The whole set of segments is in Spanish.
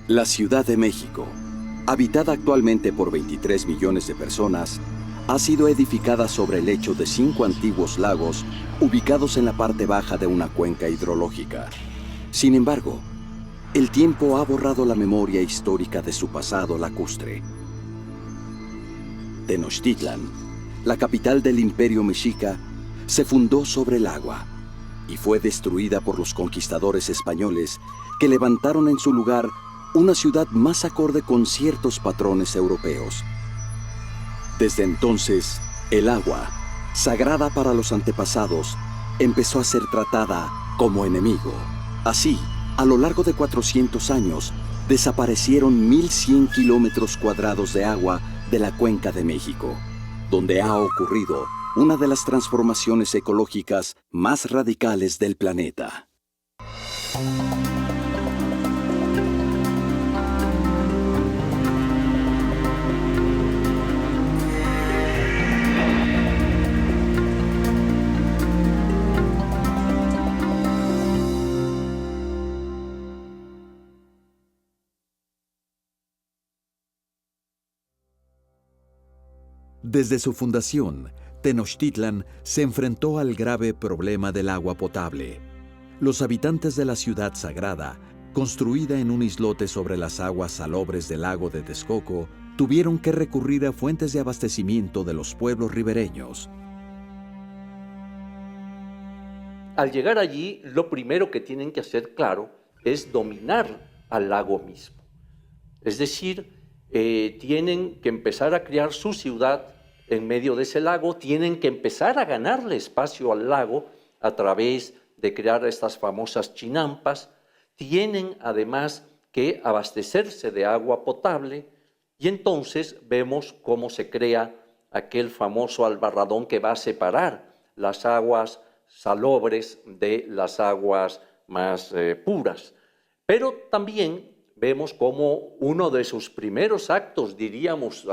La Ciudad de México, habitada actualmente por 23 millones de personas, ha sido edificada sobre el lecho de 5 antiguos lagos ubicados en la parte baja de una cuenca hidrológica. Sin embargo, el tiempo ha borrado la memoria histórica de su pasado lacustre. Tenochtitlan, la capital del Imperio Mexica, se fundó sobre el agua y fue destruida por los conquistadores españoles que levantaron en su lugar una ciudad más acorde con ciertos patrones europeos. Desde entonces, el agua, sagrada para los antepasados, empezó a ser tratada como enemigo. Así, a lo largo de 400 años, desaparecieron 1.100 kilómetros cuadrados de agua de la Cuenca de México, donde ha ocurrido una de las transformaciones ecológicas más radicales del planeta. Desde su fundación, Tenochtitlan se enfrentó al grave problema del agua potable. Los habitantes de la ciudad sagrada, construida en un islote sobre las aguas salobres del lago de Texcoco, tuvieron que recurrir a fuentes de abastecimiento de los pueblos ribereños. Al llegar allí, lo primero que tienen que hacer, claro, es dominar al lago mismo. Es decir, tienen que empezar a crear su ciudad en medio de ese lago, tienen que empezar a ganarle espacio al lago a través de crear estas famosas chinampas, tienen además que abastecerse de agua potable y entonces vemos cómo se crea aquel famoso albarradón que va a separar las aguas salobres de las aguas más puras. Pero también vemos cómo uno de sus primeros actos, diríamos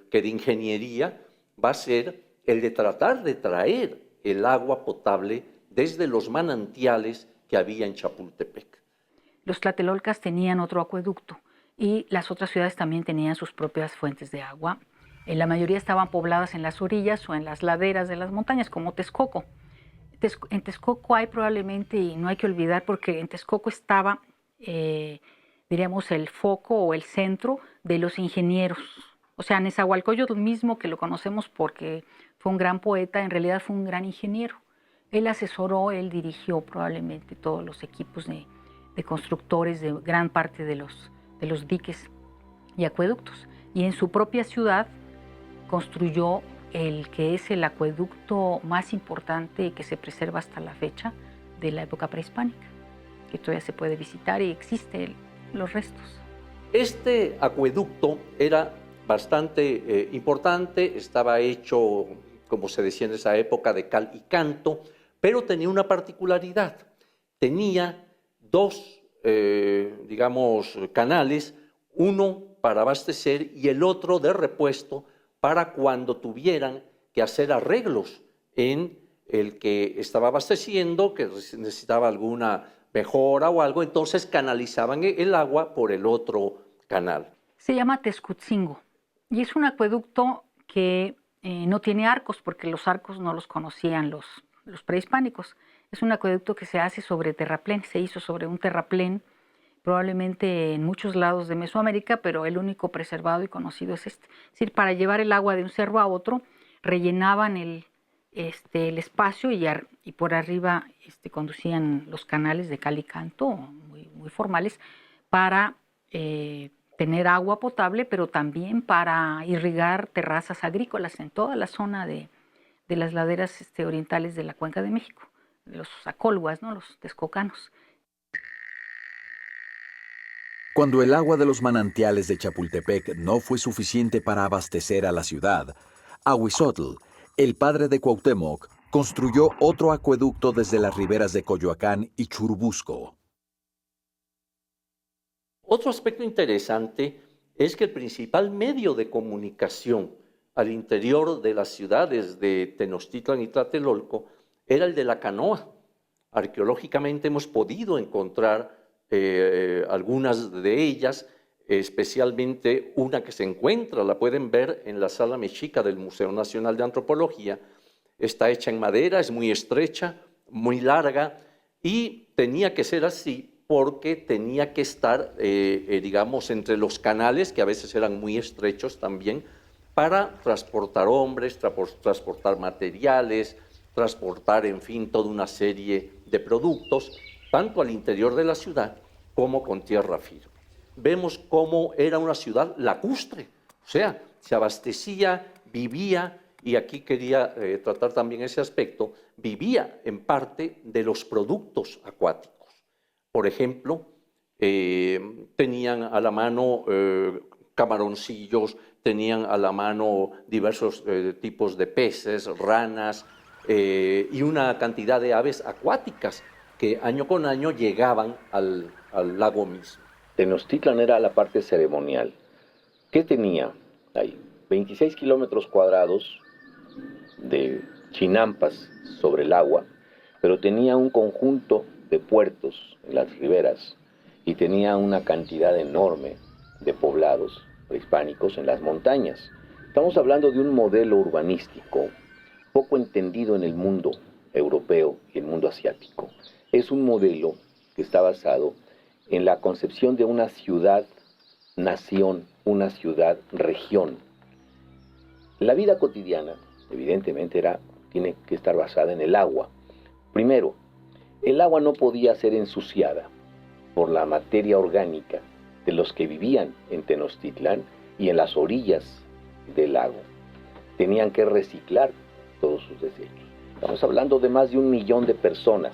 que de ingeniería, va a ser el de tratar de traer el agua potable desde los manantiales que había en Chapultepec. Los tlatelolcas tenían otro acueducto y las otras ciudades también tenían sus propias fuentes de agua. La mayoría estaban pobladas en las orillas o en las laderas de las montañas, como Texcoco. En Texcoco hay probablemente, y no hay que olvidar, porque en Texcoco estaba, diríamos, el foco o el centro de los ingenieros. O sea, Nezahualcóyotl mismo, que lo conocemos porque fue un gran poeta, en realidad fue un gran ingeniero. Él asesoró, él dirigió probablemente todos los equipos de constructores de gran parte de los diques y acueductos. Y en su propia ciudad construyó el que es el acueducto más importante y que se preserva hasta la fecha de la época prehispánica, que todavía se puede visitar y existen los restos. Este acueducto era bastante importante, estaba hecho, como se decía en esa época, de cal y canto, pero tenía una particularidad. Tenía dos, digamos, canales, uno para abastecer y el otro de repuesto para cuando tuvieran que hacer arreglos en el que estaba abasteciendo, que necesitaba alguna mejora o algo, entonces canalizaban el agua por el otro canal. Se llama Texcutzingo y es un acueducto que no tiene arcos porque los arcos no los conocían los prehispánicos. Es un acueducto que se hace sobre terraplén, se hizo sobre un terraplén, probablemente en muchos lados de Mesoamérica, pero el único preservado y conocido es este. Es decir, para llevar el agua de un cerro a otro, rellenaban el espacio y por arriba conducían los canales de cal y canto, muy formales, para tener agua potable, pero también para irrigar terrazas agrícolas en toda la zona de las laderas orientales de la Cuenca de México, los acolhuas, ¿no? Los texcocanos. Cuando el agua de los manantiales de Chapultepec no fue suficiente para abastecer a la ciudad, Ahuizotl, el padre de Cuauhtémoc, construyó otro acueducto desde las riberas de Coyoacán y Churubusco. Otro aspecto interesante es que el principal medio de comunicación al interior de las ciudades de Tenochtitlan y Tlatelolco era el de la canoa. Arqueológicamente hemos podido encontrar algunas de ellas especialmente una que se encuentra, la pueden ver en la Sala Mexica del Museo Nacional de Antropología. Está hecha en madera, es muy estrecha, muy larga, y tenía que ser así porque tenía que estar, digamos, entre los canales, que a veces eran muy estrechos también, para transportar hombres, transportar materiales, transportar, en fin, toda una serie de productos, tanto al interior de la ciudad como con tierra firme. Vemos cómo era una ciudad lacustre, o sea, se abastecía, vivía, y aquí quería tratar también ese aspecto, vivía en parte de los productos acuáticos. Por ejemplo, tenían a la mano camaroncillos, tenían a la mano diversos tipos de peces, ranas y una cantidad de aves acuáticas que año con año llegaban al lago mismo. Tenochtitlan era la parte ceremonial. ¿Qué tenía ahí? 26 kilómetros cuadrados de chinampas sobre el agua, pero tenía un conjunto de puertos en las riberas y tenía una cantidad enorme de poblados prehispánicos en las montañas. Estamos hablando de un modelo urbanístico poco entendido en el mundo europeo y el mundo asiático. Es un modelo que está basado en la concepción de una ciudad-nación, una ciudad-región. La vida cotidiana, evidentemente, tiene que estar basada en el agua. Primero, el agua no podía ser ensuciada por la materia orgánica de los que vivían en Tenochtitlan y en las orillas del lago. Tenían que reciclar todos sus desechos. Estamos hablando de más de 1 millón de personas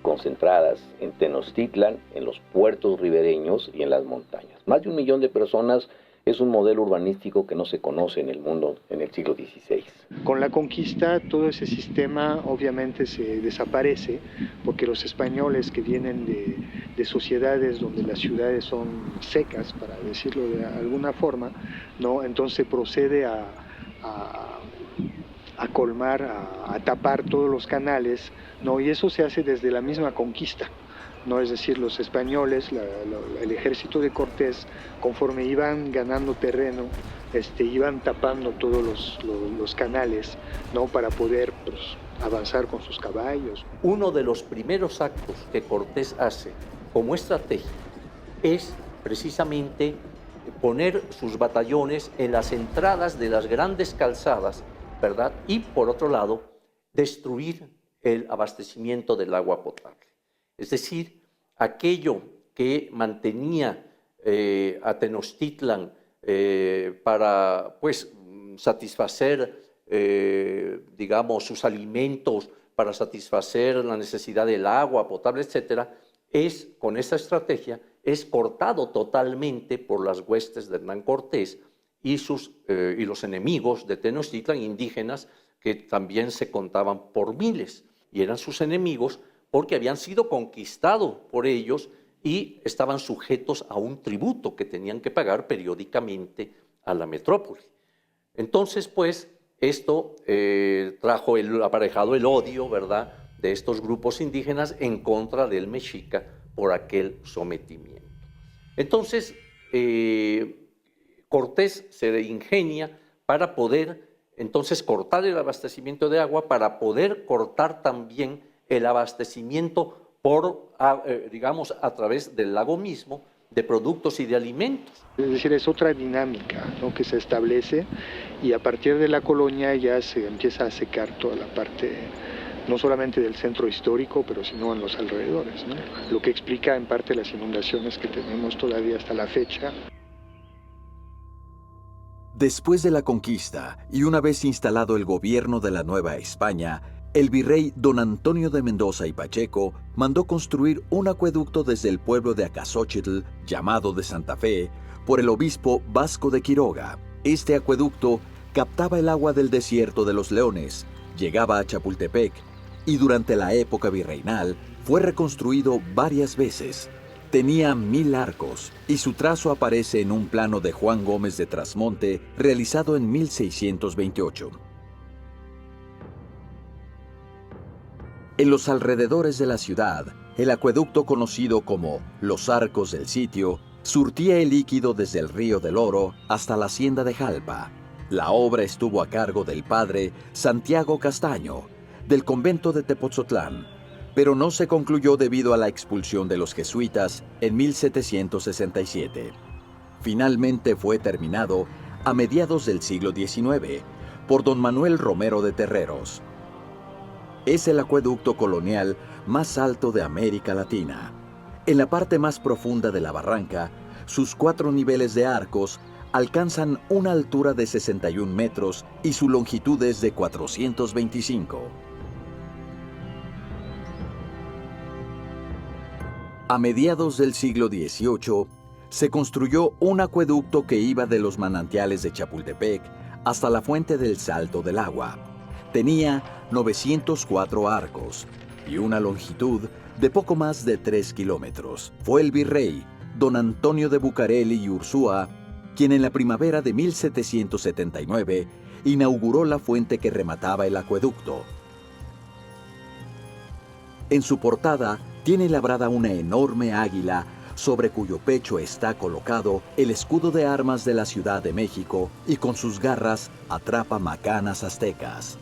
concentradas en Tenochtitlan, en los puertos ribereños y en las montañas. Más de 1 millón de personas es un modelo urbanístico que no se conoce en el mundo en el siglo XVI. Con la conquista todo ese sistema obviamente se desaparece porque los españoles que vienen de sociedades donde las ciudades son secas, para decirlo de alguna forma, ¿no? Entonces procede a colmar, a tapar todos los canales, ¿no? Y eso se hace desde la misma conquista, ¿no? Es decir, los españoles, el ejército de Cortés, conforme iban ganando terreno, iban tapando todos los canales, ¿no? Para poder, pues, avanzar con sus caballos. Uno de los primeros actos que Cortés hace como estrategia es precisamente poner sus batallones en las entradas de las grandes calzadas, ¿verdad? Y por otro lado, destruir el abastecimiento del agua potable. Es decir, aquello que mantenía a Tenochtitlan para, pues, satisfacer, digamos, sus alimentos, para satisfacer la necesidad del agua potable, etcétera, con esta estrategia, es cortado totalmente por las huestes de Hernán Cortés y los enemigos de Tenochtitlan, indígenas, que también se contaban por miles, y eran sus enemigos porque habían sido conquistados por ellos y estaban sujetos a un tributo que tenían que pagar periódicamente a la metrópoli. Entonces, pues, esto trajo aparejado el odio, ¿verdad?, de estos grupos indígenas en contra del mexica por aquel sometimiento. Entonces, Cortés se ingenia para poder entonces cortar el abastecimiento de agua, para poder cortar también el abastecimiento digamos, a través del lago mismo, de productos y de alimentos. Es decir, es otra dinámica, ¿no?, que se establece, y a partir de la colonia ya se empieza a secar toda la parte, no solamente del centro histórico, pero sino en los alrededores, ¿no? Lo que explica en parte las inundaciones que tenemos todavía hasta la fecha. Después de la conquista y una vez instalado el gobierno de la Nueva España, el virrey don Antonio de Mendoza y Pacheco mandó construir un acueducto desde el pueblo de Acazóchitl, llamado de Santa Fe, por el obispo Vasco de Quiroga. Este acueducto captaba el agua del desierto de los Leones, llegaba a Chapultepec y durante la época virreinal fue reconstruido varias veces. Tenía 1000 arcos y su trazo aparece en un plano de Juan Gómez de Trasmonte realizado en 1628. En los alrededores de la ciudad, el acueducto conocido como Los Arcos del Sitio Surtía el líquido desde el río del Oro hasta la hacienda de Jalpa. La obra estuvo a cargo del padre Santiago Castaño, del convento de Tepotzotlán, pero no se concluyó debido a la expulsión de los jesuitas en 1767. Finalmente fue terminado a mediados del siglo XIX por don Manuel Romero de Terreros. Es el acueducto colonial más alto de América Latina. En la parte más profunda de la barranca, sus 4 niveles de arcos alcanzan una altura de 61 metros y su longitud es de 425. A mediados del siglo XVIII, se construyó un acueducto que iba de los manantiales de Chapultepec hasta la fuente del Salto del Agua. Tenía 904 arcos y una longitud de poco más de 3 kilómetros. Fue el virrey, don Antonio de Bucareli y Ursúa, quien en la primavera de 1779 inauguró la fuente que remataba el acueducto. En su portada tiene labrada una enorme águila sobre cuyo pecho está colocado el escudo de armas de la Ciudad de México y con sus garras atrapa macanas aztecas.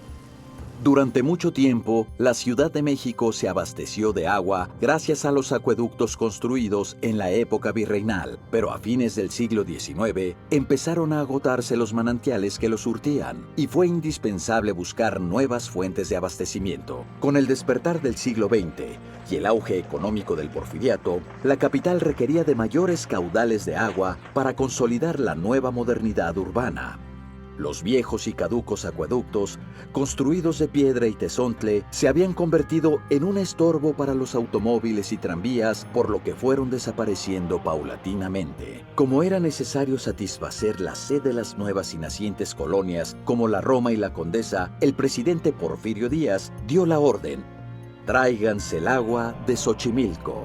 Durante mucho tiempo, la Ciudad de México se abasteció de agua gracias a los acueductos construidos en la época virreinal, pero a fines del siglo XIX empezaron a agotarse los manantiales que los surtían y fue indispensable buscar nuevas fuentes de abastecimiento. Con el despertar del siglo XX y el auge económico del porfiriato, la capital requería de mayores caudales de agua para consolidar la nueva modernidad urbana. Los viejos y caducos acueductos, construidos de piedra y tezontle, se habían convertido en un estorbo para los automóviles y tranvías, por lo que fueron desapareciendo paulatinamente. Como era necesario satisfacer la sed de las nuevas y nacientes colonias, como la Roma y la Condesa, el presidente Porfirio Díaz dio la orden: tráiganse el agua de Xochimilco.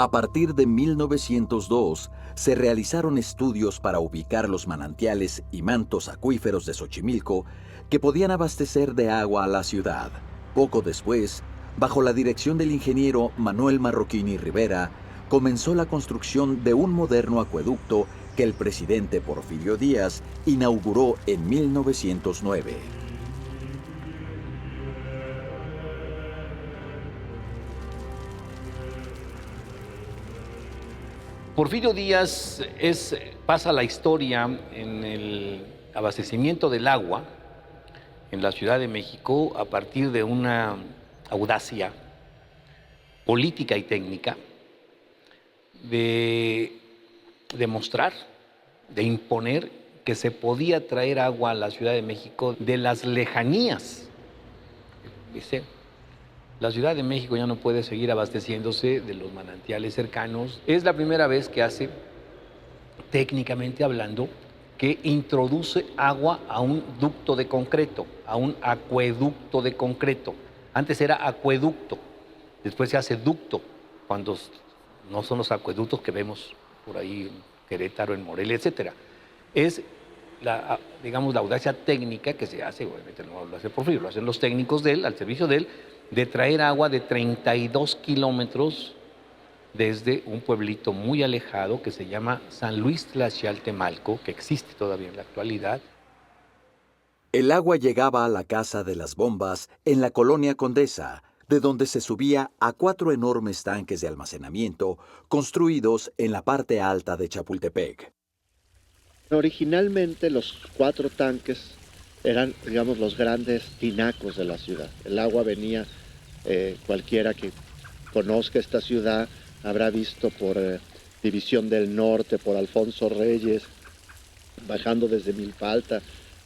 A partir de 1902, se realizaron estudios para ubicar los manantiales y mantos acuíferos de Xochimilco que podían abastecer de agua a la ciudad. Poco después, bajo la dirección del ingeniero Manuel Marroquín y Rivera, comenzó la construcción de un moderno acueducto que el presidente Porfirio Díaz inauguró en 1909. Porfirio Díaz pasa la historia en el abastecimiento del agua en la Ciudad de México a partir de una audacia política y técnica de demostrar, de imponer que se podía traer agua a la Ciudad de México de las lejanías. Dice, la Ciudad de México ya no puede seguir abasteciéndose de los manantiales cercanos. Es la primera vez que hace, técnicamente hablando, que introduce agua a un ducto de concreto, a un acueducto de concreto. Antes era acueducto, después se hace ducto, cuando no son los acueductos que vemos por ahí en Querétaro, en Morelia, etc. Es la audacia técnica que se hace, obviamente no lo hace Porfirio, lo hacen los técnicos de él, al servicio de él, de traer agua de 32 kilómetros desde un pueblito muy alejado que se llama San Luis Tlaxialtemalco, que existe todavía en la actualidad. El agua llegaba a la Casa de las Bombas en la colonia Condesa, de donde se subía a 4 enormes tanques de almacenamiento construidos en la parte alta de Chapultepec. Originalmente los 4 tanques eran, digamos, los grandes tinacos de la ciudad. El agua venía, cualquiera que conozca esta ciudad habrá visto por División del Norte, por Alfonso Reyes, bajando desde Milpa Alta,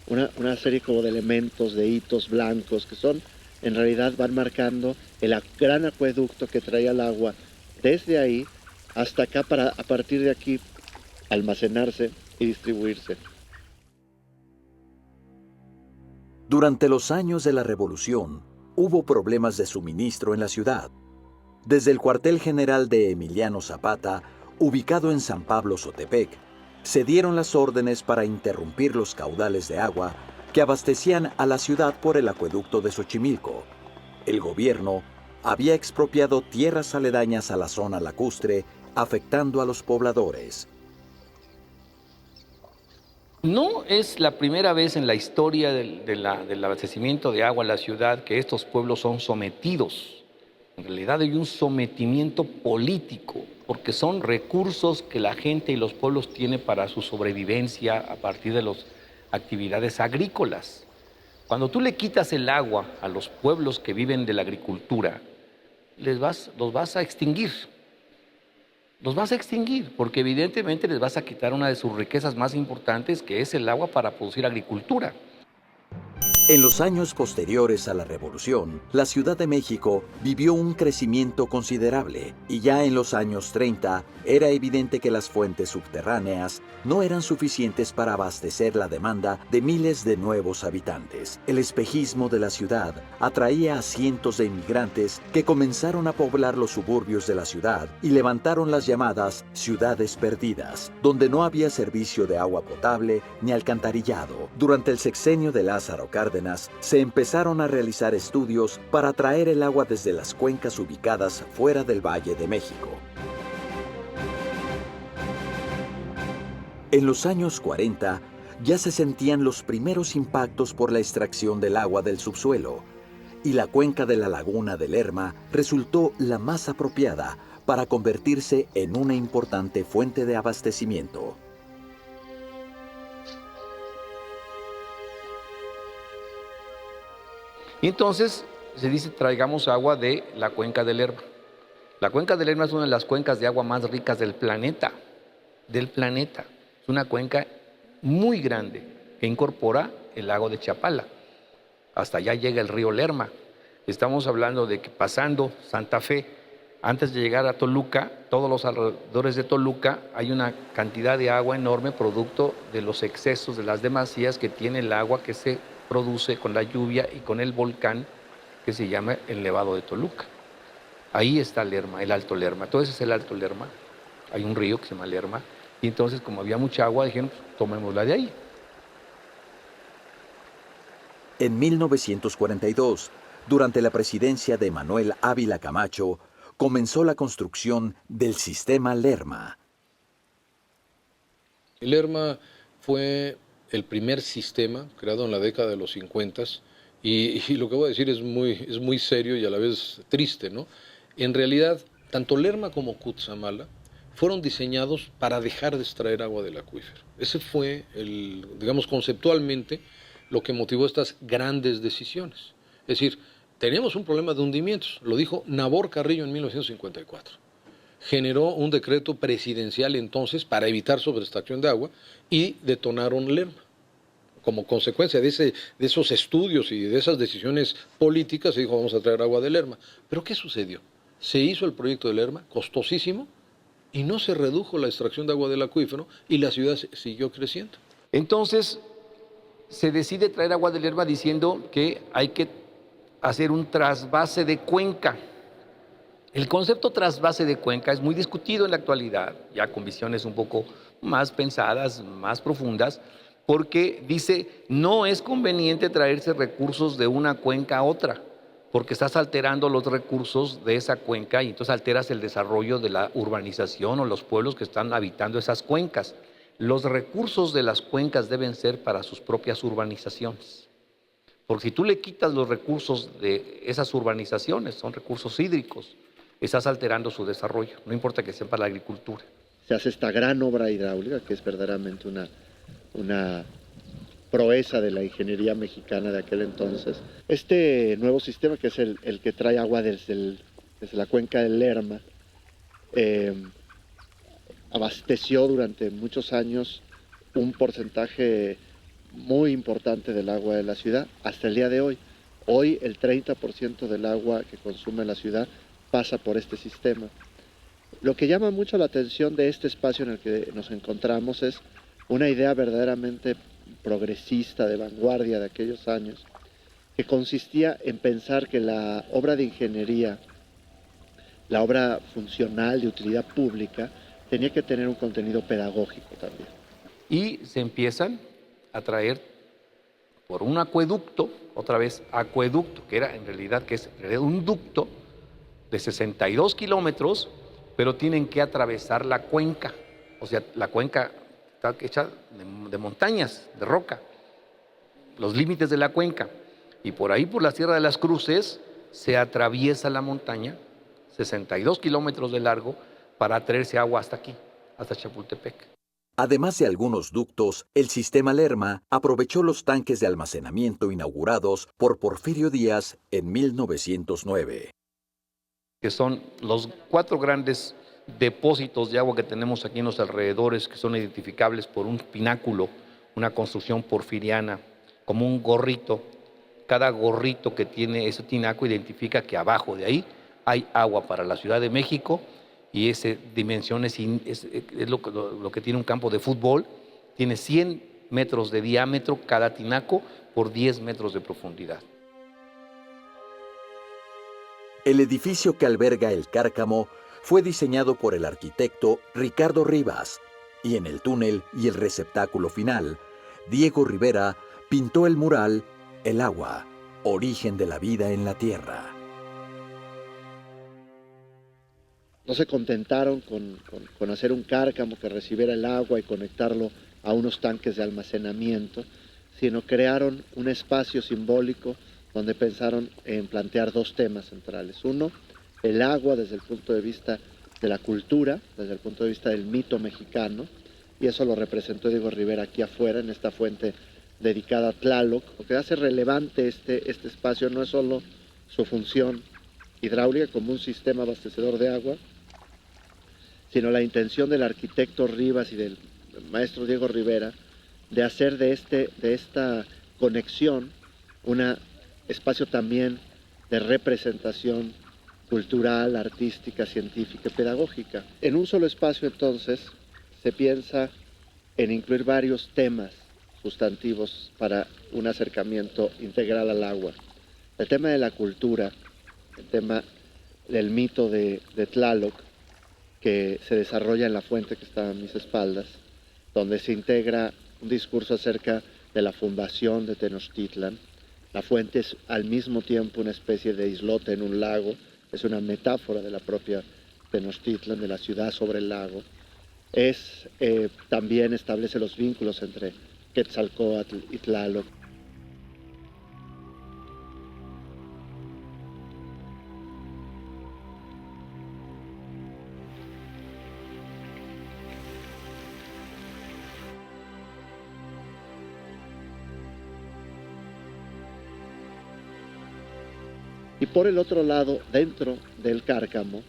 una serie como de elementos, de hitos blancos que son, en realidad van marcando el gran acueducto que traía el agua desde ahí hasta acá para a partir de aquí almacenarse y distribuirse. Durante los años de la Revolución, hubo problemas de suministro en la ciudad. Desde el cuartel general de Emiliano Zapata, ubicado en San Pablo Sotepec, se dieron las órdenes para interrumpir los caudales de agua que abastecían a la ciudad por el acueducto de Xochimilco. El gobierno había expropiado tierras aledañas a la zona lacustre, afectando a los pobladores. No es la primera vez en la historia del abastecimiento de agua en la ciudad que estos pueblos son sometidos. En realidad hay un sometimiento político, porque son recursos que la gente y los pueblos tienen para su sobrevivencia a partir de las actividades agrícolas. Cuando tú le quitas el agua a los pueblos que viven de la agricultura, los vas a extinguir. Los vas a extinguir, porque evidentemente les vas a quitar una de sus riquezas más importantes, que es el agua para producir agricultura. En los años posteriores a la Revolución, la Ciudad de México vivió un crecimiento considerable y ya en los años 30 era evidente que las fuentes subterráneas no eran suficientes para abastecer la demanda de miles de nuevos habitantes. El espejismo de la ciudad atraía a cientos de inmigrantes que comenzaron a poblar los suburbios de la ciudad y levantaron las llamadas ciudades perdidas, donde no había servicio de agua potable ni alcantarillado. Durante el sexenio de Lázaro Cárdenas, se empezaron a realizar estudios para traer el agua desde las cuencas ubicadas fuera del Valle de México. En los años 40, ya se sentían los primeros impactos por la extracción del agua del subsuelo, y la cuenca de la laguna de Lerma resultó la más apropiada para convertirse en una importante fuente de abastecimiento. Y entonces se dice traigamos agua de la cuenca del Lerma. La cuenca del Lerma es una de las cuencas de agua más ricas del planeta. Es una cuenca muy grande que incorpora el lago de Chapala. Hasta allá llega el río Lerma. Estamos hablando de que pasando Santa Fe, antes de llegar a Toluca, todos los alrededores de Toluca, hay una cantidad de agua enorme producto de los excesos, de las demasías que tiene el agua que se produce con la lluvia y con el volcán que se llama el Nevado de Toluca. Ahí está Lerma, el Alto Lerma. Todo ese es el Alto Lerma. Hay un río que se llama Lerma. Y entonces, como había mucha agua, dijeron, pues, tomémosla de ahí. En 1942, durante la presidencia de Manuel Ávila Camacho, comenzó la construcción del sistema Lerma. El Lerma fue el primer sistema creado en la década de los 50 y lo que voy a decir es muy serio y a la vez triste, ¿no? En realidad, tanto Lerma como Cutzamala fueron diseñados para dejar de extraer agua del acuífero. Ese fue, digamos, conceptualmente lo que motivó estas grandes decisiones. Es decir, teníamos un problema de hundimientos, lo dijo Nabor Carrillo en 1954. Generó un decreto presidencial entonces para evitar sobreextracción de agua y detonaron Lerma. Como consecuencia de esos estudios y de esas decisiones políticas, se dijo vamos a traer agua de Lerma. ¿Pero qué sucedió? Se hizo el proyecto de Lerma, costosísimo, y no se redujo la extracción de agua del acuífero y la ciudad siguió creciendo. Entonces, se decide traer agua de Lerma diciendo que hay que hacer un trasvase de cuenca. El concepto trasvase de cuenca es muy discutido en la actualidad, ya con visiones un poco más pensadas, más profundas, porque dice, no es conveniente traerse recursos de una cuenca a otra, porque estás alterando los recursos de esa cuenca y entonces alteras el desarrollo de la urbanización o los pueblos que están habitando esas cuencas. Los recursos de las cuencas deben ser para sus propias urbanizaciones. Porque si tú le quitas los recursos de esas urbanizaciones, son recursos hídricos, estás alterando su desarrollo, no importa que sean para la agricultura. Se hace esta gran obra hidráulica que es verdaderamente una proeza de la ingeniería mexicana de aquel entonces. Este nuevo sistema, que es el que trae agua desde la cuenca del Lerma, abasteció durante muchos años un porcentaje muy importante del agua de la ciudad hasta el día de hoy. Hoy el 30% del agua que consume la ciudad pasa por este sistema. Lo que llama mucho la atención de este espacio en el que nos encontramos es una idea verdaderamente progresista, de vanguardia de aquellos años, que consistía en pensar que la obra de ingeniería, la obra funcional de utilidad pública, tenía que tener un contenido pedagógico también. Y se empiezan a traer por un acueducto, otra vez acueducto, que era en realidad un ducto de 62 kilómetros, pero tienen que atravesar la cuenca. O sea, la cuenca está hecha de montañas, de roca, los límites de la cuenca. Y por ahí, por la Sierra de las Cruces, se atraviesa la montaña, 62 kilómetros de largo, para traerse agua hasta aquí, hasta Chapultepec. Además de algunos ductos, el sistema Lerma aprovechó los tanques de almacenamiento inaugurados por Porfirio Díaz en 1909. Que son los 4 grandes depósitos de agua que tenemos aquí en los alrededores, que son identificables por un pináculo, una construcción porfiriana, como un gorrito. Cada gorrito que tiene ese tinaco identifica que abajo de ahí hay agua para la Ciudad de México, y esa dimensión es lo que tiene un campo de fútbol. Tiene 100 metros de diámetro cada tinaco por 10 metros de profundidad. El edificio que alberga el Cárcamo fue diseñado por el arquitecto Ricardo Rivas, y en el túnel y el receptáculo final, Diego Rivera pintó el mural El agua, origen de la vida en la tierra. No se contentaron con hacer un cárcamo que recibiera el agua y conectarlo a unos tanques de almacenamiento, sino crearon un espacio simbólico donde pensaron en plantear 2 temas centrales. Uno, el agua desde el punto de vista de la cultura, desde el punto de vista del mito mexicano, y eso lo representó Diego Rivera aquí afuera, en esta fuente dedicada a Tlaloc. Lo que hace relevante este espacio no es solo su función hidráulica como un sistema abastecedor de agua, sino la intención del arquitecto Rivas y del maestro Diego Rivera de hacer de esta conexión un espacio también de representación cultural, artística, científica y pedagógica. En un solo espacio, entonces, se piensa en incluir varios temas sustantivos para un acercamiento integral al agua. El tema de la cultura, el tema del mito de Tlaloc, que se desarrolla en la fuente que está a mis espaldas, donde se integra un discurso acerca de la fundación de Tenochtitlan. La fuente es al mismo tiempo una especie de islote en un lago, es una metáfora de la propia Tenochtitlan, de la ciudad sobre el lago. También establece los vínculos entre Quetzalcóatl y Tlaloc. Y por el otro lado, dentro del Cárcamo,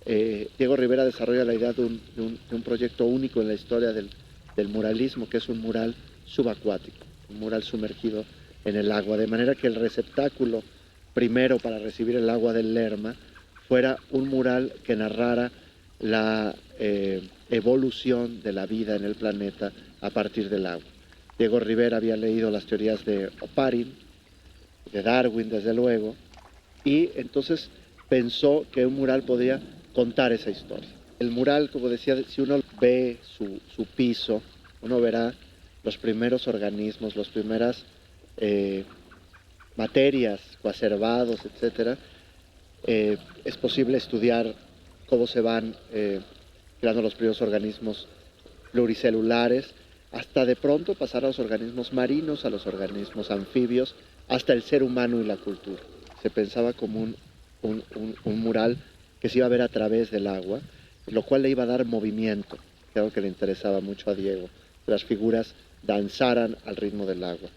Diego Rivera desarrolla la idea de un proyecto único en la historia del muralismo, que es un mural subacuático, un mural sumergido en el agua, de manera que el receptáculo primero para recibir el agua del Lerma fuera un mural que narrara la evolución de la vida en el planeta a partir del agua. Diego Rivera había leído las teorías de Oparin, de Darwin desde luego, y entonces pensó que un mural podía contar esa historia. El mural, como decía, si uno ve su piso, uno verá los primeros organismos, las primeras materias, coacervados, etc. Es posible estudiar cómo se van creando los primeros organismos pluricelulares, hasta de pronto pasar a los organismos marinos, a los organismos anfibios, hasta el ser humano y la cultura. Se pensaba como un mural que se iba a ver a través del agua, lo cual le iba a dar movimiento, que algo que le interesaba mucho a Diego, que las figuras danzaran al ritmo del agua.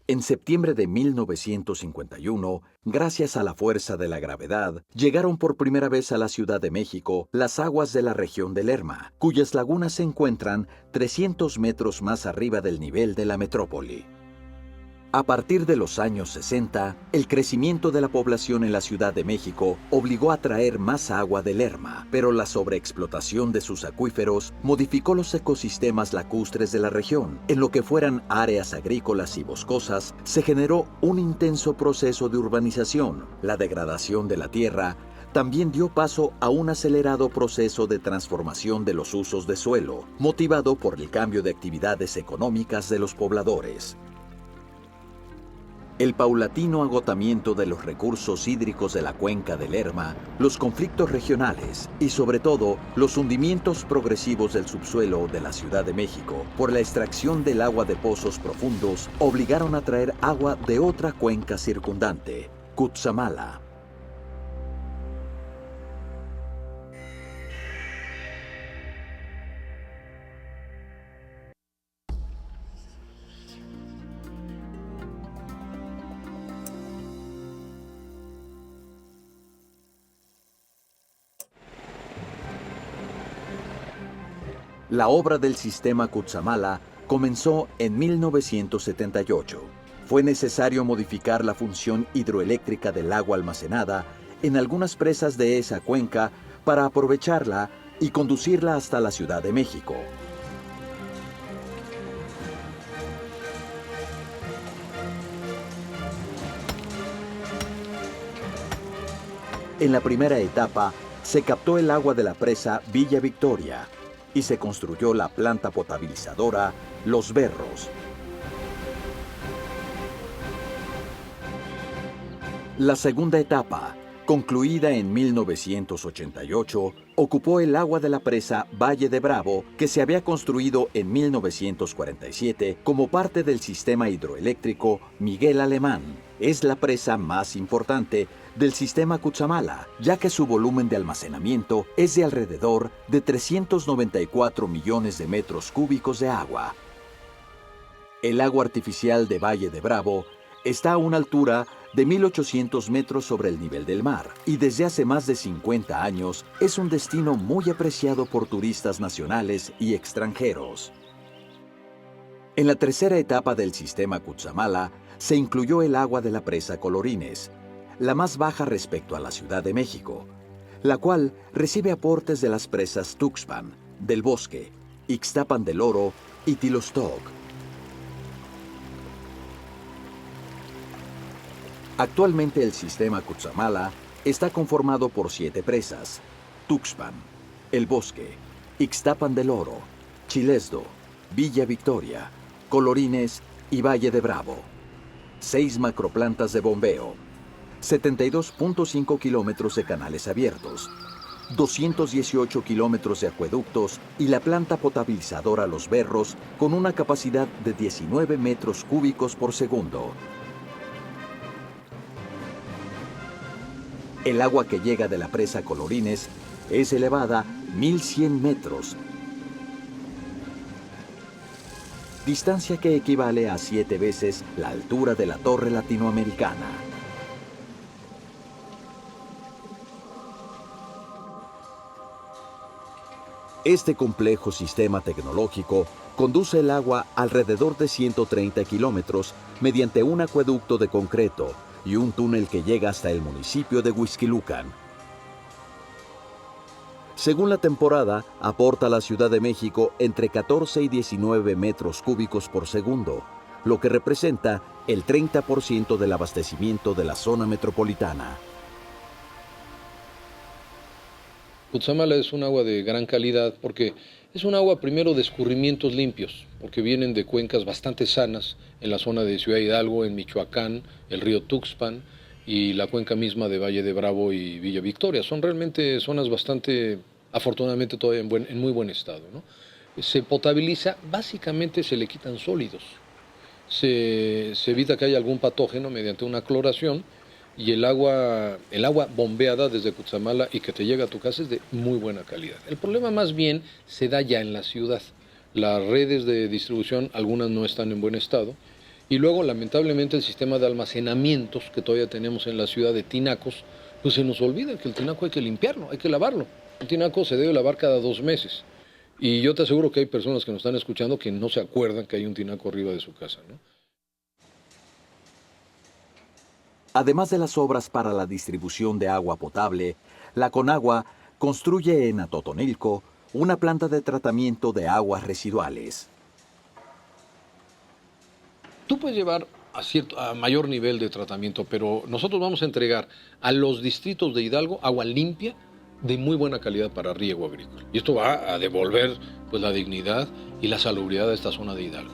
En septiembre de 1951, gracias a la fuerza de la gravedad, llegaron por primera vez a la Ciudad de México las aguas de la región de Lerma, cuyas lagunas se encuentran 300 metros más arriba del nivel de la metrópoli. A partir de los años 60, el crecimiento de la población en la Ciudad de México obligó a traer más agua de Lerma, pero la sobreexplotación de sus acuíferos modificó los ecosistemas lacustres de la región. En lo que fueran áreas agrícolas y boscosas, se generó un intenso proceso de urbanización. La degradación de la tierra también dio paso a un acelerado proceso de transformación de los usos de suelo, motivado por el cambio de actividades económicas de los pobladores. El paulatino agotamiento de los recursos hídricos de la cuenca del Lerma, los conflictos regionales y sobre todo los hundimientos progresivos del subsuelo de la Ciudad de México por la extracción del agua de pozos profundos obligaron a traer agua de otra cuenca circundante, Cutzamala. La obra del sistema Cutzamala comenzó en 1978. Fue necesario modificar la función hidroeléctrica del agua almacenada en algunas presas de esa cuenca para aprovecharla y conducirla hasta la Ciudad de México. En la primera etapa, se captó el agua de la presa Villa Victoria y se construyó la planta potabilizadora Los Berros. La segunda etapa, concluida en 1988, ocupó el agua de la presa Valle de Bravo, que se había construido en 1947 como parte del sistema hidroeléctrico Miguel Alemán. Es la presa más importante del sistema Cutzamala, ya que su volumen de almacenamiento es de alrededor de 394 millones de metros cúbicos de agua. El agua artificial de Valle de Bravo está a una altura de 1.800 metros sobre el nivel del mar y desde hace más de 50 años es un destino muy apreciado por turistas nacionales y extranjeros. En la tercera etapa del sistema Cutzamala se incluyó el agua de la presa Colorines, la más baja respecto a la Ciudad de México, la cual recibe aportes de las presas Tuxpan, del Bosque, Ixtapan del Oro y Tilostoc. Actualmente el sistema Cutzamala está conformado por 7 presas: Tuxpan, El Bosque, Ixtapan del Oro, Chilesdo, Villa Victoria, Colorines y Valle de Bravo. 6 macroplantas de bombeo, 72.5 kilómetros de canales abiertos, 218 kilómetros de acueductos y la planta potabilizadora Los Berros con una capacidad de 19 metros cúbicos por segundo. El agua que llega de la presa Colorines es elevada 1.100 metros, distancia que equivale a 7 veces la altura de la Torre Latinoamericana. Este complejo sistema tecnológico conduce el agua alrededor de 130 kilómetros mediante un acueducto de concreto y un túnel que llega hasta el municipio de Huixquilucan. Según la temporada, aporta a la Ciudad de México entre 14 y 19 metros cúbicos por segundo, lo que representa el 30% del abastecimiento de la zona metropolitana. Cutzamala es un agua de gran calidad porque es un agua primero de escurrimientos limpios, porque vienen de cuencas bastante sanas en la zona de Ciudad Hidalgo, en Michoacán, el río Tuxpan y la cuenca misma de Valle de Bravo y Villa Victoria. Son realmente zonas bastante, afortunadamente todavía en muy buen estado, ¿no? Se potabiliza, básicamente se le quitan sólidos. Se evita que haya algún patógeno mediante una cloración. Y el agua bombeada desde Cutzamala y que te llega a tu casa es de muy buena calidad. El problema más bien se da ya en la ciudad. Las redes de distribución, algunas no están en buen estado. Y luego, lamentablemente, el sistema de almacenamientos que todavía tenemos en la ciudad de tinacos, pues se nos olvida que el tinaco hay que limpiarlo, hay que lavarlo. Un tinaco se debe lavar cada 2 meses. Y yo te aseguro que hay personas que nos están escuchando que no se acuerdan que hay un tinaco arriba de su casa, ¿no? Además de las obras para la distribución de agua potable, la Conagua construye en Atotonilco una planta de tratamiento de aguas residuales. Tú puedes llevar a mayor nivel de tratamiento, pero nosotros vamos a entregar a los distritos de Hidalgo agua limpia de muy buena calidad para riego agrícola. Y esto va a devolver pues, la dignidad y la salubridad de esta zona de Hidalgo.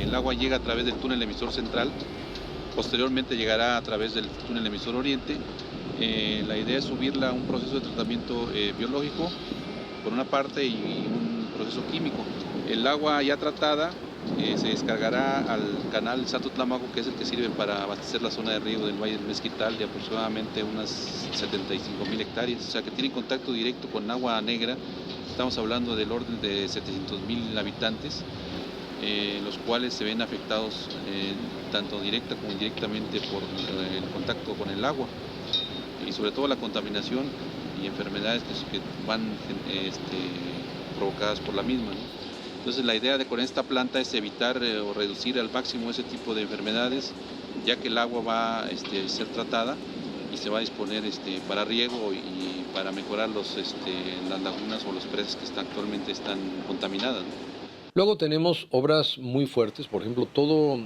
El agua llega a través del túnel emisor central, posteriormente llegará a través del túnel emisor oriente. La idea es subirla a un proceso de tratamiento biológico por una parte y un proceso químico. El agua ya tratada se descargará al canal Salto Tlámaco, que es el que sirve para abastecer la zona de riego del Valle del Mezquital de aproximadamente unas 75,000 hectáreas, o sea que tiene contacto directo con agua negra. Estamos hablando del orden de 700,000 habitantes, los cuales se ven afectados tanto directa como indirectamente por el contacto con el agua y sobre todo la contaminación y enfermedades que van provocadas por la misma, ¿no? Entonces la idea con esta planta es evitar o reducir al máximo ese tipo de enfermedades, ya que el agua va a ser tratada y se va a disponer para riego y para mejorar las lagunas o los presas que actualmente están contaminadas, ¿no? Luego tenemos obras muy fuertes, por ejemplo, todo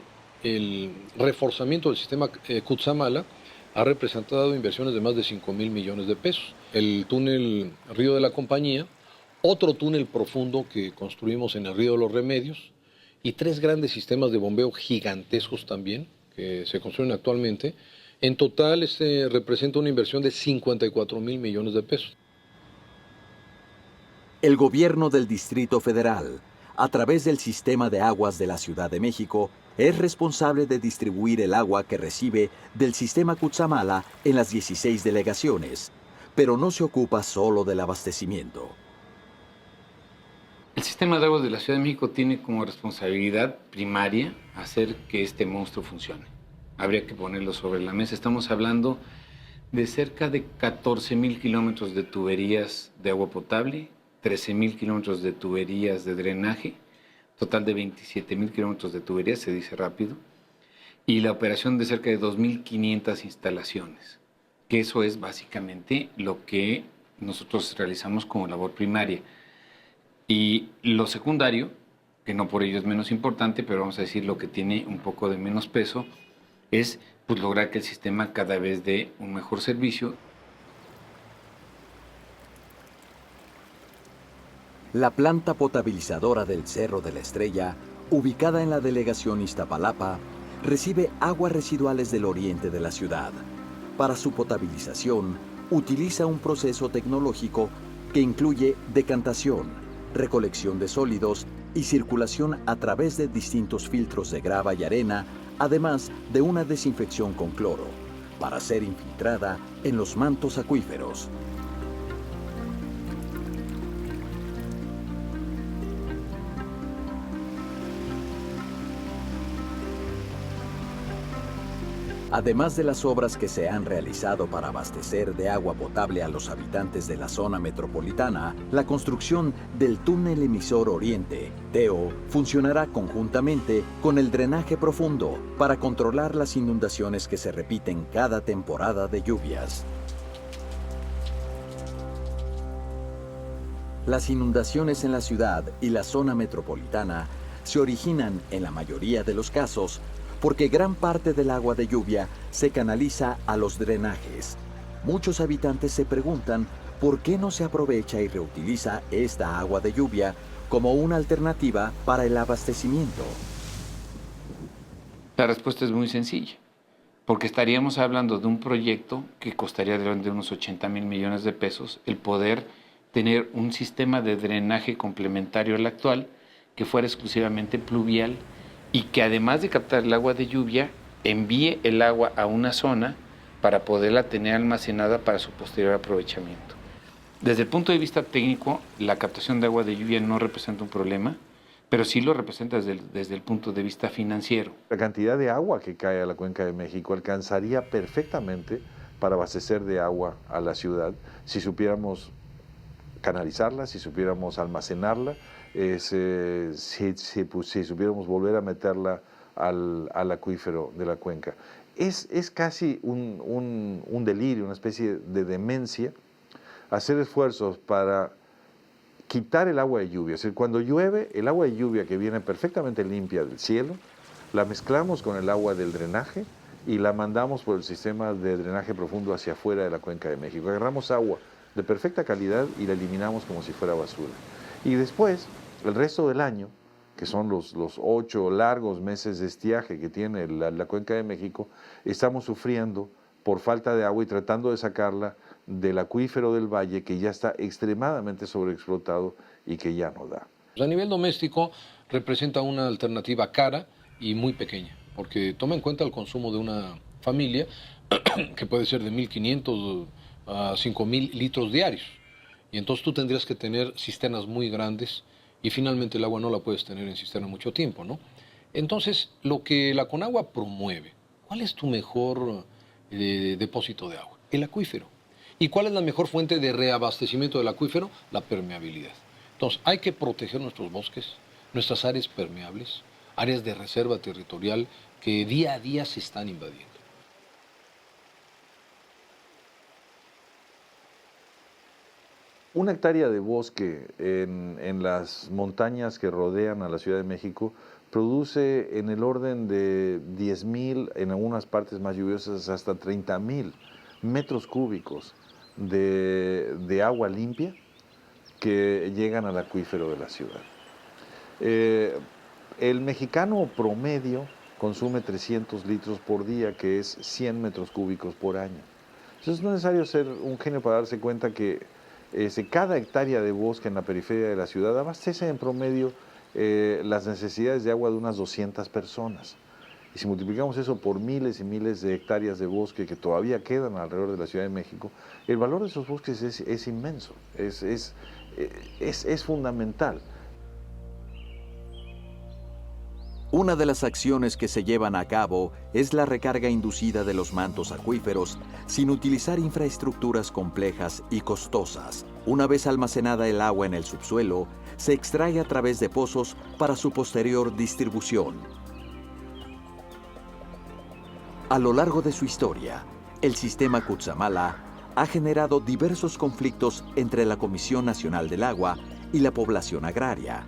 el reforzamiento del sistema Cutzamala ha representado inversiones de más de 5,000 millones de pesos. El túnel Río de la Compañía, otro túnel profundo que construimos en el Río de los Remedios y 3 grandes sistemas de bombeo gigantescos también que se construyen actualmente. En total representa una inversión de 54,000 millones de pesos. El gobierno del Distrito Federal, a través del sistema de aguas de la Ciudad de México, es responsable de distribuir el agua que recibe del sistema Cutzamala en las 16 delegaciones, pero no se ocupa solo del abastecimiento. El sistema de aguas de la Ciudad de México tiene como responsabilidad primaria hacer que este monstruo funcione. Habría que ponerlo sobre la mesa. Estamos hablando de cerca de 14,000 kilómetros de tuberías de agua potable, 13,000 kilómetros de tuberías de drenaje, total de 27,000 kilómetros de tuberías, se dice rápido, y la operación de cerca de 2,500 instalaciones, que eso es básicamente lo que nosotros realizamos como labor primaria. Y lo secundario, que no por ello es menos importante, pero vamos a decir lo que tiene un poco de menos peso, es pues, lograr que el sistema cada vez dé un mejor servicio. La planta potabilizadora del Cerro de la Estrella, ubicada en la delegación Iztapalapa, recibe aguas residuales del oriente de la ciudad. Para su potabilización, utiliza un proceso tecnológico que incluye decantación, recolección de sólidos y circulación a través de distintos filtros de grava y arena, además de una desinfección con cloro, para ser infiltrada en los mantos acuíferos. Además de las obras que se han realizado para abastecer de agua potable a los habitantes de la zona metropolitana, la construcción del túnel emisor oriente, TEO, funcionará conjuntamente con el drenaje profundo para controlar las inundaciones que se repiten cada temporada de lluvias. Las inundaciones en la ciudad y la zona metropolitana se originan, en la mayoría de los casos, porque gran parte del agua de lluvia se canaliza a los drenajes. Muchos habitantes se preguntan por qué no se aprovecha y reutiliza esta agua de lluvia como una alternativa para el abastecimiento. La respuesta es muy sencilla, porque estaríamos hablando de un proyecto que costaría de unos 80,000 millones de pesos el poder tener un sistema de drenaje complementario al actual que fuera exclusivamente pluvial y que además de captar el agua de lluvia, envíe el agua a una zona para poderla tener almacenada para su posterior aprovechamiento. Desde el punto de vista técnico, la captación de agua de lluvia no representa un problema, pero sí lo representa desde el punto de vista financiero. La cantidad de agua que cae a la Cuenca de México alcanzaría perfectamente para abastecer de agua a la ciudad si supiéramos canalizarla, si supiéramos almacenarla, si supiéramos volver a meterla al acuífero de la cuenca. Es casi un delirio, una especie de demencia hacer esfuerzos para quitar el agua de lluvia. Es decir, cuando llueve, el agua de lluvia que viene perfectamente limpia del cielo, la mezclamos con el agua del drenaje y la mandamos por el sistema de drenaje profundo hacia afuera de la Cuenca de México. Agarramos agua de perfecta calidad y la eliminamos como si fuera basura. Y después, el resto del año, que son los 8 largos meses de estiaje que tiene la Cuenca de México, estamos sufriendo por falta de agua y tratando de sacarla del acuífero del valle, que ya está extremadamente sobreexplotado y que ya no da. A nivel doméstico representa una alternativa cara y muy pequeña, porque toma en cuenta el consumo de una familia que puede ser de 1.500 a 5.000 litros diarios. Y entonces tú tendrías que tener cisternas muy grandes y finalmente el agua no la puedes tener en cisterna mucho tiempo, ¿no? Entonces, lo que la Conagua promueve, ¿cuál es tu mejor depósito de agua? El acuífero. ¿Y cuál es la mejor fuente de reabastecimiento del acuífero? La permeabilidad. Entonces, hay que proteger nuestros bosques, nuestras áreas permeables, áreas de reserva territorial que día a día se están invadiendo. Una hectárea de bosque en las montañas que rodean a la Ciudad de México produce en el orden de 10.000, en algunas partes más lluviosas hasta 30.000 metros cúbicos de agua limpia que llegan al acuífero de la ciudad. El mexicano promedio consume 300 litros por día, que es 100 metros cúbicos por año. Entonces no es necesario ser un genio para darse cuenta que cada hectárea de bosque en la periferia de la ciudad abastece en promedio las necesidades de agua de unas 200 personas. Y si multiplicamos eso por miles y miles de hectáreas de bosque que todavía quedan alrededor de la Ciudad de México, el valor de esos bosques es inmenso, es fundamental. Una de las acciones que se llevan a cabo es la recarga inducida de los mantos acuíferos sin utilizar infraestructuras complejas y costosas. Una vez almacenada el agua en el subsuelo, se extrae a través de pozos para su posterior distribución. A lo largo de su historia, el sistema Cutzamala ha generado diversos conflictos entre la Comisión Nacional del Agua y la población agraria,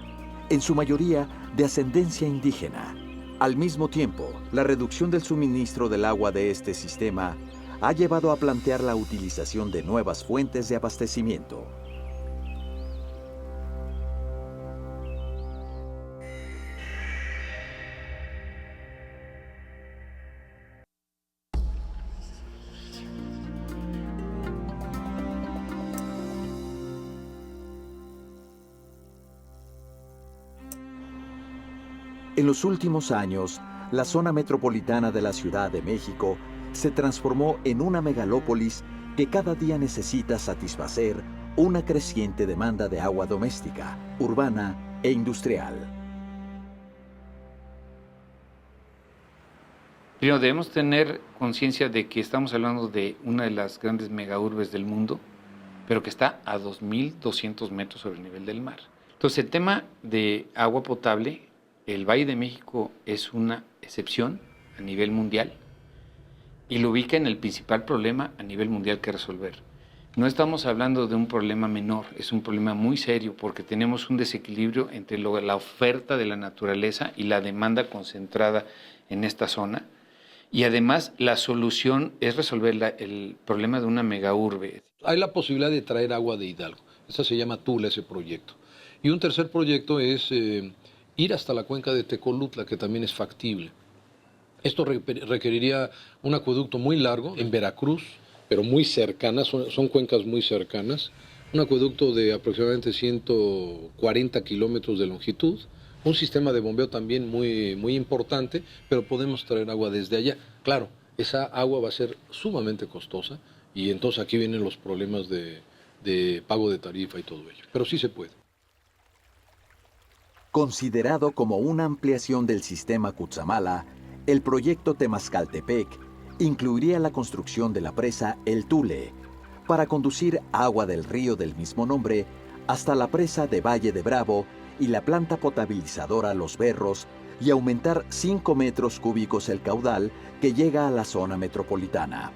en su mayoría de ascendencia indígena. Al mismo tiempo, la reducción del suministro del agua de este sistema ha llevado a plantear la utilización de nuevas fuentes de abastecimiento. En los últimos años, la zona metropolitana de la Ciudad de México se transformó en una megalópolis que cada día necesita satisfacer una creciente demanda de agua doméstica, urbana e industrial. Primero, debemos tener conciencia de que estamos hablando de una de las grandes megaurbes del mundo, pero que está a 2.200 metros sobre el nivel del mar. Entonces, el tema de agua potable, el Valle de México es una excepción a nivel mundial y lo ubica en el principal problema a nivel mundial que resolver. No estamos hablando de un problema menor, es un problema muy serio porque tenemos un desequilibrio entre la oferta de la naturaleza y la demanda concentrada en esta zona. Y además la solución es resolver el problema de una megaurbe. Hay la posibilidad de traer agua de Hidalgo. Esa se llama Tula, ese proyecto. Y un tercer proyecto es ir hasta la cuenca de Tecolutla, que también es factible. Esto requeriría un acueducto muy largo en Veracruz, pero muy cercanas, son cuencas muy cercanas. Un acueducto de aproximadamente 140 kilómetros de longitud, Un sistema de bombeo también muy importante, pero podemos traer agua desde allá. Claro, esa agua va a ser sumamente costosa y entonces aquí vienen los problemas de pago de tarifa y todo ello. Pero sí se puede. Considerado como una ampliación del sistema Cutzamala, el proyecto Temazcaltepec incluiría la construcción de la presa El Tule para conducir agua del río del mismo nombre hasta la presa de Valle de Bravo y la planta potabilizadora Los Berros y aumentar 5 metros cúbicos el caudal que llega a la zona metropolitana.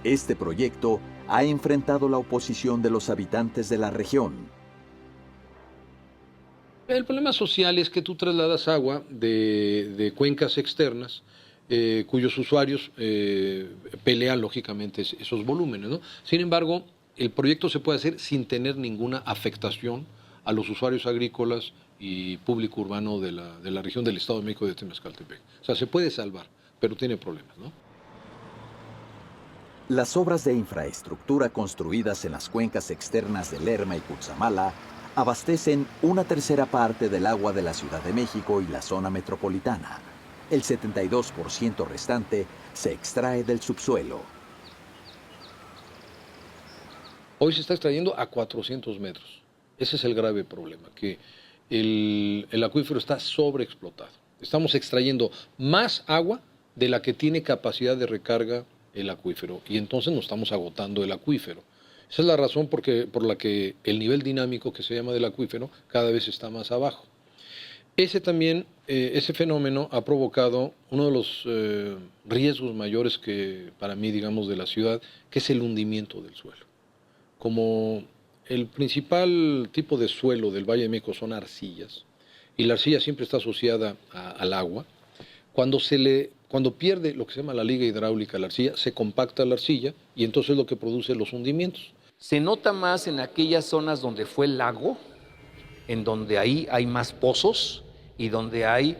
Este proyecto ha enfrentado la oposición de los habitantes de la región. El problema social es que tú trasladas agua de cuencas externas cuyos usuarios pelean lógicamente esos volúmenes, ¿no? Sin embargo, el proyecto se puede hacer sin tener ninguna afectación a los usuarios agrícolas y público urbano de la región del Estado de México de Temazcaltepec. O sea, se puede salvar, pero tiene problemas, ¿no? Las obras de infraestructura construidas en las cuencas externas de Lerma y Cutzamala abastecen una tercera parte del agua de la Ciudad de México y la zona metropolitana. El 72% restante se extrae del subsuelo. Hoy se está extrayendo a 400 metros. Ese es el grave problema, que el acuífero está sobreexplotado. Estamos extrayendo más agua de la que tiene capacidad de recarga el acuífero y entonces nos estamos agotando el acuífero. Esa es la razón por la que el nivel dinámico que se llama del acuífero cada vez está más abajo. Ese fenómeno ha provocado uno de los riesgos mayores que para mí, digamos, de la ciudad, que es el hundimiento del suelo. Como el principal tipo de suelo del Valle de México son arcillas, y la arcilla siempre está asociada al agua, cuando pierde lo que se llama la liga hidráulica, la arcilla, se compacta la arcilla y entonces es lo que produce los hundimientos. Se nota más en aquellas zonas donde fue el lago, en donde ahí hay más pozos y donde hay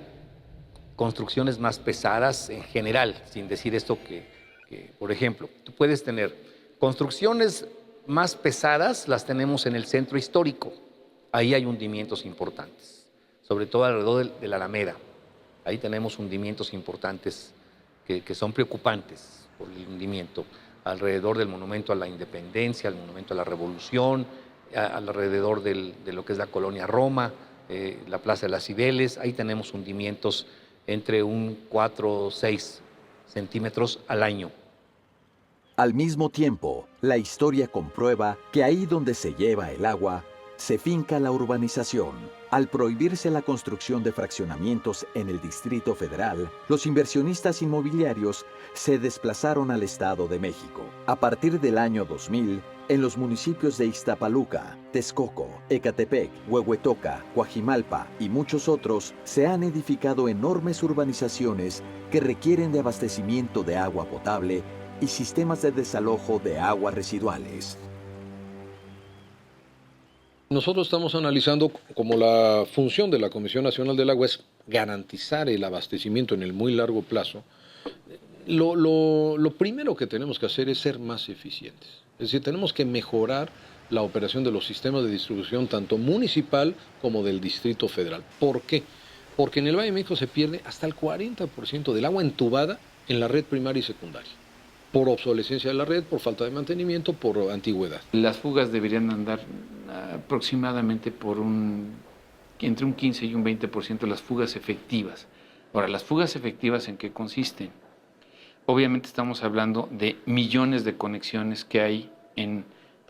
construcciones más pesadas en general, sin decir esto que por ejemplo, tú puedes tener construcciones más pesadas, las tenemos en el centro histórico. Ahí hay hundimientos importantes, sobre todo alrededor de la Alameda. Ahí tenemos hundimientos importantes que son preocupantes por el hundimiento. Alrededor del Monumento a la Independencia, al Monumento a la Revolución, alrededor de lo que es la Colonia Roma, la Plaza de las Cibeles, ahí tenemos hundimientos entre un 4 o 6 centímetros al año. Al mismo tiempo, la historia comprueba que ahí donde se lleva el agua, se finca la urbanización. Al prohibirse la construcción de fraccionamientos en el Distrito Federal, los inversionistas inmobiliarios se desplazaron al Estado de México. A partir del año 2000, en los municipios de Ixtapaluca, Texcoco, Ecatepec, Huehuetoca, Coajimalpa y muchos otros, se han edificado enormes urbanizaciones que requieren de abastecimiento de agua potable y sistemas de desalojo de aguas residuales. Nosotros estamos analizando como la función de la Comisión Nacional del Agua es garantizar el abastecimiento en el muy largo plazo. Lo primero que tenemos que hacer es ser más eficientes. Es decir, tenemos que mejorar la operación de los sistemas de distribución tanto municipal como del Distrito Federal. ¿Por qué? Porque en el Valle de México se pierde hasta el 40% del agua entubada en la red primaria y secundaria. Por obsolescencia de la red, por falta de mantenimiento, por antigüedad. Las fugas deberían andar aproximadamente entre un 15 y un 20% de las fugas efectivas. Ahora, ¿las fugas efectivas en qué consisten? Obviamente estamos hablando de millones de conexiones que hay en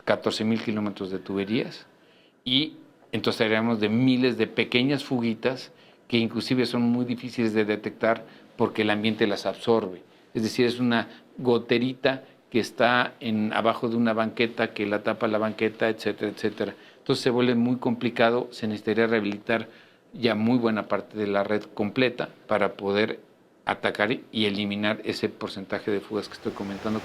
14,000 kilómetros de tuberías y entonces hablaríamos de miles de pequeñas fuguitas que inclusive son muy difíciles de detectar porque el ambiente las absorbe. Es decir, es una goterita que está abajo de una banqueta, que la tapa la banqueta, etcétera, etcétera. Entonces se vuelve muy complicado, se necesitaría rehabilitar ya muy buena parte de la red completa para poder atacar y eliminar ese porcentaje de fugas que estoy comentando.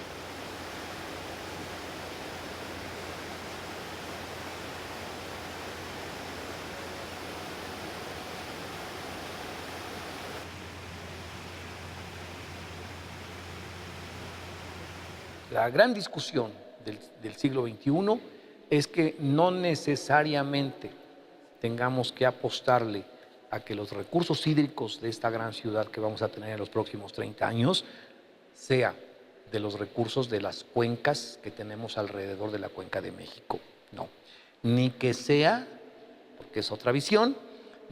La gran discusión del siglo XXI es que no necesariamente tengamos que apostarle a que los recursos hídricos de esta gran ciudad que vamos a tener en los próximos 30 años sea de los recursos de las cuencas que tenemos alrededor de la Cuenca de México. No, ni que sea, porque es otra visión,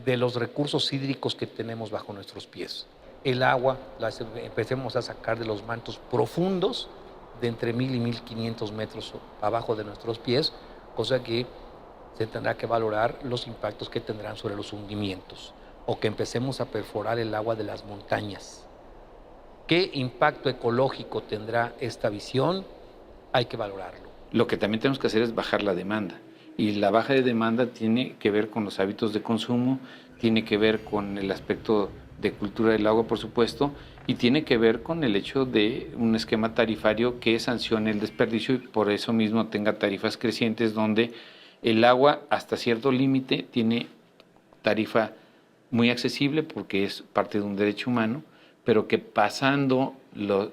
de los recursos hídricos que tenemos bajo nuestros pies. El agua la empecemos a sacar de los mantos profundos de entre 1000 y 1500 metros abajo de nuestros pies, cosa que se tendrá que valorar los impactos que tendrán sobre los hundimientos, o que empecemos a perforar el agua de las montañas. ¿Qué impacto ecológico tendrá esta visión? Hay que valorarlo. Lo que también tenemos que hacer es bajar la demanda. Y la baja de demanda tiene que ver con los hábitos de consumo, tiene que ver con el aspecto de cultura del agua, por supuesto, y tiene que ver con el hecho de un esquema tarifario que sancione el desperdicio y por eso mismo tenga tarifas crecientes donde el agua hasta cierto límite tiene tarifa muy accesible porque es parte de un derecho humano, pero que pasando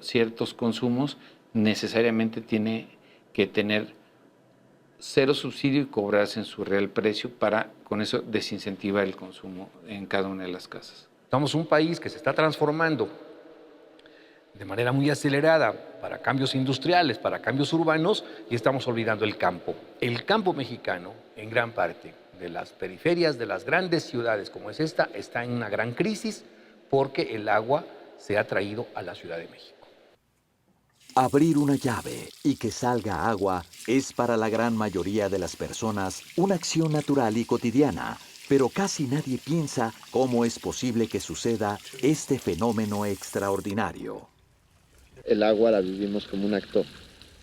ciertos consumos necesariamente tiene que tener cero subsidio y cobrarse en su real precio para con eso desincentivar el consumo en cada una de las casas. Somos un país que se está transformando de manera muy acelerada para cambios industriales, para cambios urbanos, y estamos olvidando el campo. El campo mexicano, en gran parte de las periferias de las grandes ciudades como es esta, está en una gran crisis porque el agua se ha traído a la Ciudad de México. Abrir una llave y que salga agua es para la gran mayoría de las personas una acción natural y cotidiana, pero casi nadie piensa cómo es posible que suceda este fenómeno extraordinario. El agua la vivimos como un acto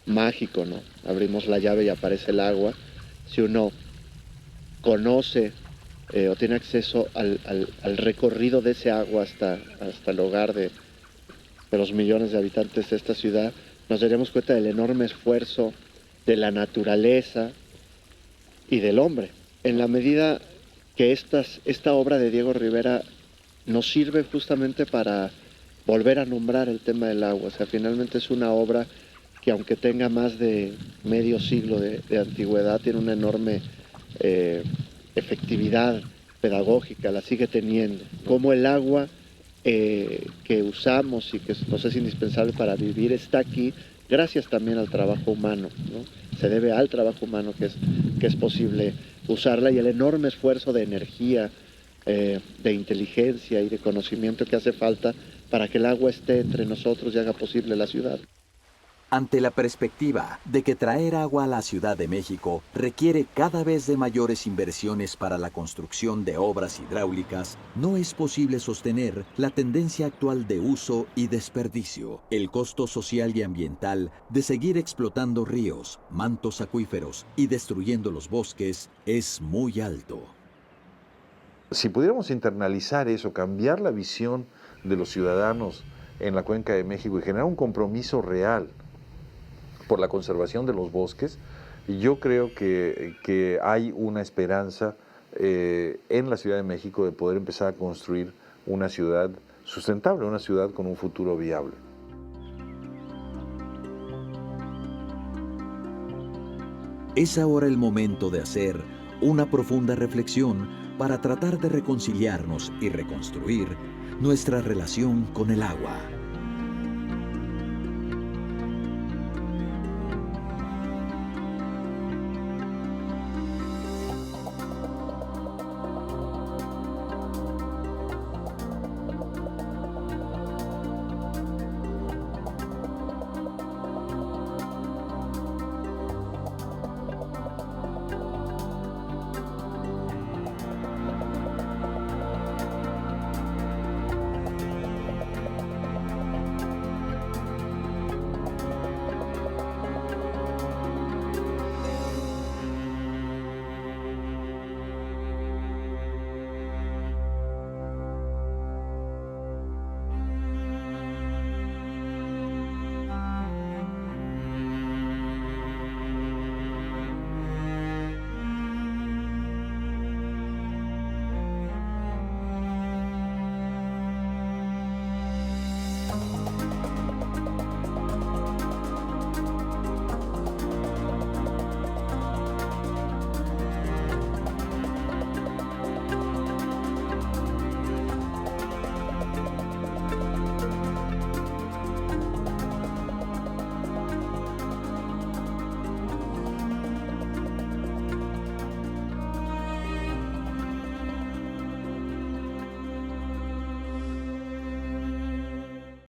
mágico, ¿no? Abrimos la llave y aparece el agua. Si uno conoce o tiene acceso al recorrido de ese agua hasta el hogar de los millones de habitantes de esta ciudad, nos daremos cuenta del enorme esfuerzo de la naturaleza y del hombre. En la medida que esta obra de Diego Rivera nos sirve justamente para volver a nombrar el tema del agua. O sea, finalmente es una obra que aunque tenga más de medio siglo de antigüedad, tiene una enorme efectividad pedagógica, la sigue teniendo. Como el agua que usamos y que nos es indispensable para vivir está aquí gracias también al trabajo humano, ¿no? Se debe al trabajo humano que es posible usarla y el enorme esfuerzo de energía, de inteligencia y de conocimiento que hace falta para que el agua esté entre nosotros y haga posible la ciudad. Ante la perspectiva de que traer agua a la Ciudad de México requiere cada vez de mayores inversiones para la construcción de obras hidráulicas, no es posible sostener la tendencia actual de uso y desperdicio. El costo social y ambiental de seguir explotando ríos, mantos acuíferos y destruyendo los bosques es muy alto. Si pudiéramos internalizar eso, cambiar la visión de los ciudadanos en la Cuenca de México y generar un compromiso real por la conservación de los bosques, yo creo que hay una esperanza en la Ciudad de México de poder empezar a construir una ciudad sustentable, una ciudad con un futuro viable. Es ahora el momento de hacer una profunda reflexión para tratar de reconciliarnos y reconstruir nuestra relación con el agua.